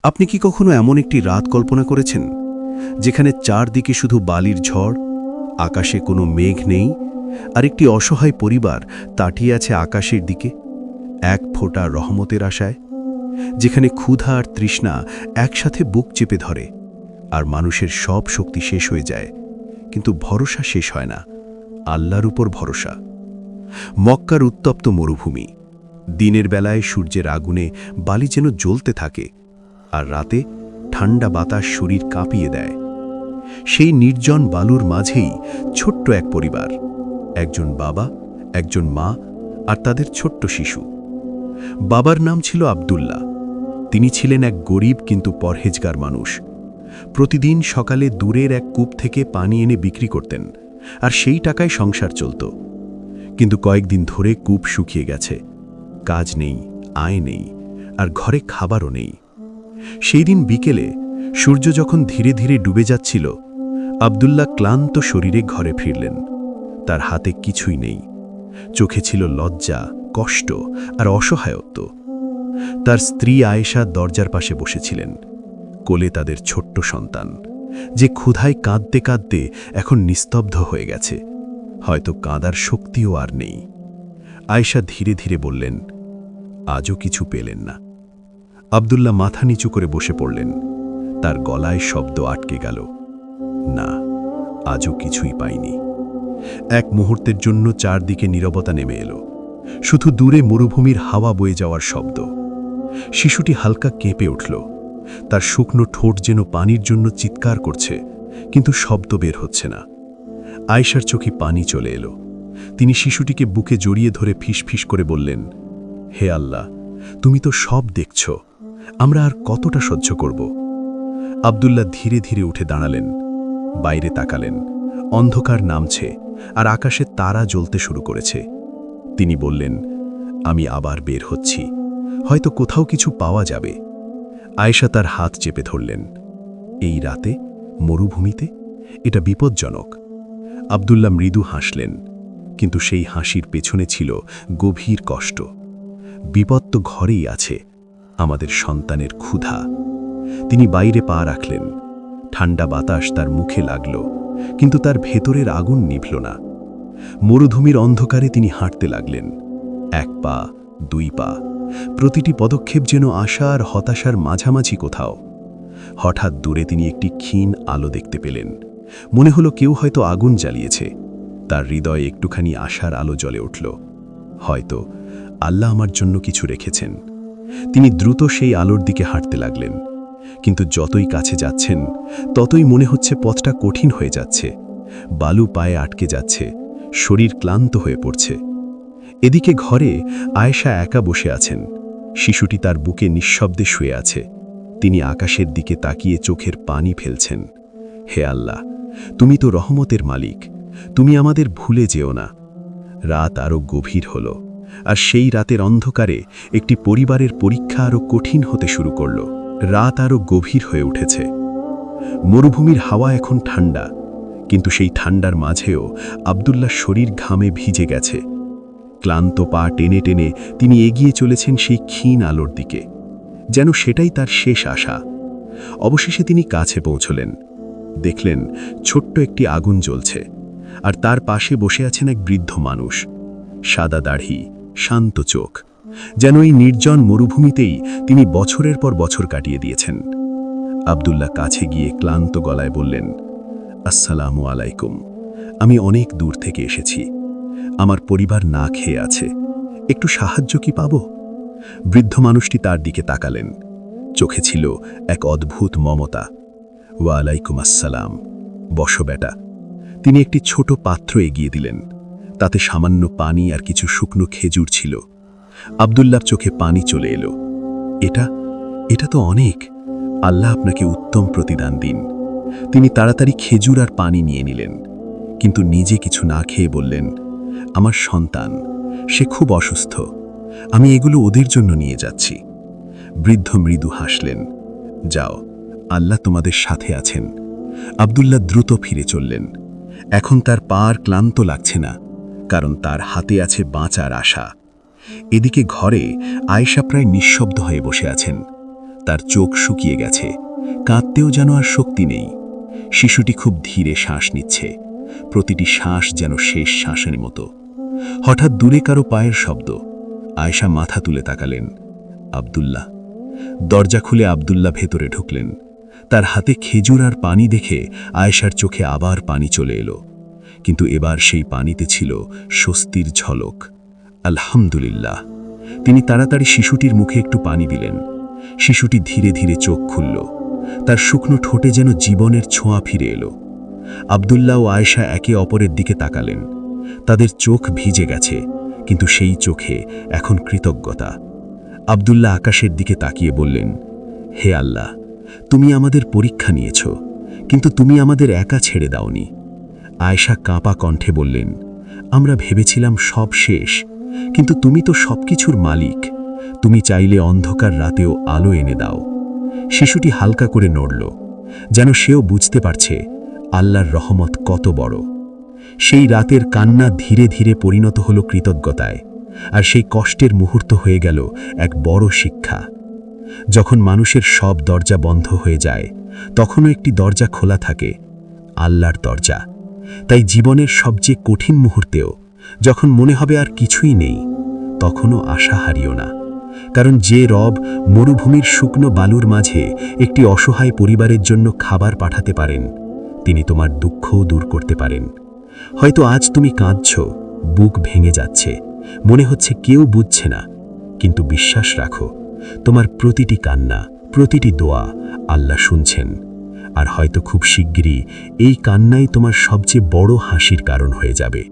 আপনি কি কখনো এমন একটি রাত কল্পনা করেছেন যেখানে চারদিকে শুধু বালির ঝড়, আকাশে কোনো মেঘ নেই, আর একটি অসহায় পরিবার তাকিয়ে আছে আকাশের দিকে এক ফোঁটা রহমতের আশায়, যেখানে ক্ষুধা আর তৃষ্ণা একসাথে বুক চেপে ধরে, আর মানুষের সব শক্তি শেষ হয়ে যায়, কিন্তু ভরসা শেষ হয় না, আল্লাহর উপর ভরসা। মক্কার উত্তপ্ত মরুভূমি, দিনের বেলায় সূর্যের আগুনে বালি যেন জ্বলতে থাকে, আর রাতে ঠান্ডা বাতাস শরীর কাঁপিয়ে দেয়। সেই নির্জন বালুর মাঝেই ছোট্ট এক পরিবার, একজন বাবা, একজন মা আর তাদের ছোট্ট শিশু। বাবার নাম ছিল আব্দুল্লাহ। তিনি ছিলেন এক গরিব কিন্তু পরহেজগার মানুষ। প্রতিদিন সকালে দূরের এক কূপ থেকে পানি এনে বিক্রি করতেন, আর সেই টাকায় সংসার চলত। কিন্তু কয়েকদিন ধরে কূপ শুকিয়ে গেছে, কাজ নেই, আয় নেই, আর ঘরে খাবারও নেই। সেই দিন বিকেলে সূর্য যখন ধীরে ধীরে ডুবে যাচ্ছিল, আব্দুল্লাহ ক্লান্ত শরীরে ঘরে ফিরলেন। তার হাতে কিছুই নেই, চোখে ছিল লজ্জা, কষ্ট আর অসহায়ত্ব। তার স্ত্রী আয়েশা দরজার পাশে বসেছিলেন, কোলে তাদের ছোট্ট সন্তান, যে ক্ষুধায় কাঁদতে কাঁদতে এখন নিস্তব্ধ হয়ে গেছে, হয়তো কাঁদার শক্তিও আর নেই। আয়েশা ধীরে ধীরে বললেন, আজও কিছু পেলেন না? আব্দুল্লাহ মাথা নিচু করে বসে পড়লেন। তার গলায় শব্দ আটকে গেল, না, আজও কিছুই পাইনি। এক মুহূর্তের জন্য চারদিকে নীরবতা নেমে এলো, শুধু দূরে মরুভূমির হাওয়া বয়ে যাওয়ার শব্দ। শিশুটি হালকা কেঁপে উঠল, তার শুকনো ঠোঁট যেন পানির জন্য চিৎকার করছে, কিন্তু শব্দ বের হচ্ছে না। আয়েশার চোখে পানি চলে এলো। তিনি শিশুটিকে বুকে জড়িয়ে ধরে ফিসফিস করে বললেন, হে আল্লাহ, তুমি তো সব দেখছ, আমরা আর কতটা সহ্য করব? আব্দুল্লাহ ধীরে ধীরে উঠে দাঁড়ালেন, বাইরে তাকালেন। অন্ধকার নামছে, আর আকাশে তারা জ্বলতে শুরু করেছে। তিনি বললেন, আমি আবার বের হচ্ছি, হয়তো কোথাও কিছু পাওয়া যাবে। আয়েশা তার হাত চেপে ধরলেন। এই রাতে, মরুভূমিতে, এটা বিপজ্জনক। আব্দুল্লাহ মৃদু হাসলেন, কিন্তু সেই হাসির পেছনে ছিল গভীর কষ্ট। বিপদ তো ঘরেই আছে, আমাদের সন্তানের ক্ষুধা। তিনি বাইরে পা রাখলেন। ঠান্ডা বাতাস তার মুখে লাগল, কিন্তু তার ভেতরের আগুন নিভল না। মরুভূমির অন্ধকারে তিনি হাঁটতে লাগলেন, এক পা, দুই পা, প্রতিটি পদক্ষেপ যেন আশা আর হতাশার মাঝামাঝি কোথাও। হঠাৎ দূরে তিনি একটি ক্ষীণ আলো দেখতে পেলেন। মনে হলো কেউ হয়তো আগুন জ্বালিয়েছে। তার হৃদয়ে একটুখানি আশার আলো জ্বলে উঠল, হয়তো আল্লাহ আমার জন্য কিছু রেখেছেন। তিনি দ্রুত সেই আলোর দিকে হাঁটতে লাগলেন, কিন্তু যতই কাছে যাচ্ছেন ততই মনে হচ্ছে পথটা কঠিন হয়ে যাচ্ছে। বালু পায়ে আটকে যাচ্ছে, শরীর ক্লান্ত হয়ে পড়ছে। এদিকে ঘরে আয়েশা একা বসে আছেন। শিশুটি তার বুকে নিঃশব্দে শুয়ে আছে। তিনি আকাশের দিকে তাকিয়ে চোখের পানি ফেলছেন। হে আল্লাহ, তুমি তো রহমতের মালিক, তুমি আমাদের ভুলে যেও না। রাত আরও গভীর হল, আর সেই রাতের অন্ধকারে একটি পরিবারের পরীক্ষা আরও কঠিন হতে শুরু করল। রাত আরও গভীর হয়ে উঠেছে। মরুভূমির হাওয়া এখন ঠান্ডা, কিন্তু সেই ঠান্ডার মাঝেও আব্দুল্লাহ শরীর ঘামে ভিজে গেছে। ক্লান্ত পা টেনে টেনে তিনি এগিয়ে চলেছেন সেই ক্ষীণ আলোর দিকে, যেন সেটাই তার শেষ আশা। অবশেষে তিনি কাছে পৌঁছলেন। দেখলেন ছোট্ট একটি আগুন জ্বলছে, আর তার পাশে বসে আছেন এক বৃদ্ধ মানুষ, সাদা দাড়ি, শান্ত চোখ, যেন এই নির্জন মরুভূমিতেই তিনি বছরের পর বছর কাটিয়ে দিয়েছেন। আব্দুল্লাহ কাছে গিয়ে ক্লান্ত গলায় বললেন, আসসালামু আলাইকুম, আমি অনেক দূর থেকে এসেছি, আমার পরিবার না খেয়ে আছে, একটু সাহায্য কি পাব? বৃদ্ধ মানুষটি তার দিকে তাকালেন, চোখে ছিল এক অদ্ভুত মমতা। ওয়ালাইকুম আসসালাম, বসো বেটা। তিনি একটি ছোট পাত্র এগিয়ে দিলেন, তাতে সামান্য পানি আর কিছু শুকনো খেজুর ছিল। আব্দুল্লাহর চোখে পানি চলে এলো। এটা তো অনেক, আল্লাহ আপনাকে উত্তম প্রতিদান দিন। তিনি তাড়াতাড়ি খেজুর আর পানি নিয়ে নিলেন, কিন্তু নিজে কিছু না খেয়ে বললেন, আমার সন্তান, সে খুব অসুস্থ, আমি এগুলো ওদের জন্য নিয়ে যাচ্ছি। বৃদ্ধ মৃদু হাসলেন, যাও, আল্লাহ তোমাদের সাথে আছেন। আব্দুল্লাহ দ্রুত ফিরে চললেন। এখন তার পা আর ক্লান্ত লাগছে না, কারণ তার হাতে আছে বাঁচার আশা। এদিকে ঘরে আয়েশা প্রায় নিঃশব্দ হয়ে বসে আছেন। তার চোখ শুকিয়ে গেছে, কাঁদতেও যেন আর শক্তি নেই। শিশুটি খুব ধীরে শ্বাস নিচ্ছে, প্রতিটি শ্বাস যেন শেষ শ্বাসের মতো। হঠাৎ দূরে কারো পায়ের শব্দ। আয়েশা মাথা তুলে তাকালেন। আব্দুল্লাহ। দরজা খুলে আব্দুল্লাহ ভেতরে ঢুকলেন। তার হাতে খেজুর আর পানি দেখে আয়েশার চোখে আবার পানি চলে এলো, কিন্তু এবার সেই পানিতে ছিল স্বস্তির ঝলক। আলহামদুলিল্লাহ। তিনি তাড়াতাড়ি শিশুটির মুখে একটু পানি দিলেন। শিশুটি ধীরে ধীরে চোখ খুলল, তার শুকনো ঠোঁটে যেন জীবনের ছোঁয়া ফিরে এলো। আব্দুল্লাহ ও আয়েশা একে অপরের দিকে তাকালেন। তাদের চোখ ভিজে গেছে, কিন্তু সেই চোখে এখন কৃতজ্ঞতা। আব্দুল্লাহ আকাশের দিকে তাকিয়ে বললেন, হে আল্লাহ, তুমি আমাদের পরীক্ষা নিয়েছ, কিন্তু তুমি আমাদের একা ছেড়ে দাওনি। আয়েশা কাঁপা কণ্ঠে বললেন, আমরা ভেবেছিলাম সব শেষ, কিন্তু তুমি তো সবকিছুর মালিক। তুমি চাইলে অন্ধকার রাতেও আলো এনে দাও। শিশুটি হালকা করে নড়ল, যেন সেও বুঝতে পারছে আল্লাহর রহমত কত বড়। সেই রাতের কান্না ধীরে ধীরে পরিণত হলো কৃতজ্ঞতায়, আর সেই কষ্টের মুহূর্ত হয়ে গেল এক বড় শিক্ষা। যখন মানুষের সব দরজা বন্ধ হয়ে যায়, তখনও একটি দরজা খোলা থাকে, আল্লাহর দরজা। তাই জীবনের সবচেয়ে কঠিন মুহূর্তেও যখন মনে হবে আর কিছুই নেই, তখনও আশা হারিও না। কারণ যে রব মরুভূমির শুকনো বালুর মাঝে একটি অসহায় পরিবারের জন্য খাবার পাঠাতে পারেন, তিনি তোমার দুঃখও দূর করতে পারেন। হয়তো আজ তুমি কাঁদছ, বুক ভেঙে যাচ্ছে, মনে হচ্ছে কেউ বুঝছে না, কিন্তু বিশ্বাস রাখো, তোমার প্রতিটি কান্না, প্রতিটি দোয়া আল্লাহ শুনছেন। আর হয়তো খুব শিগগিরই এই কান্নাই তোমার সবচেয়ে বড় হাসির কারণ হয়ে যাবে।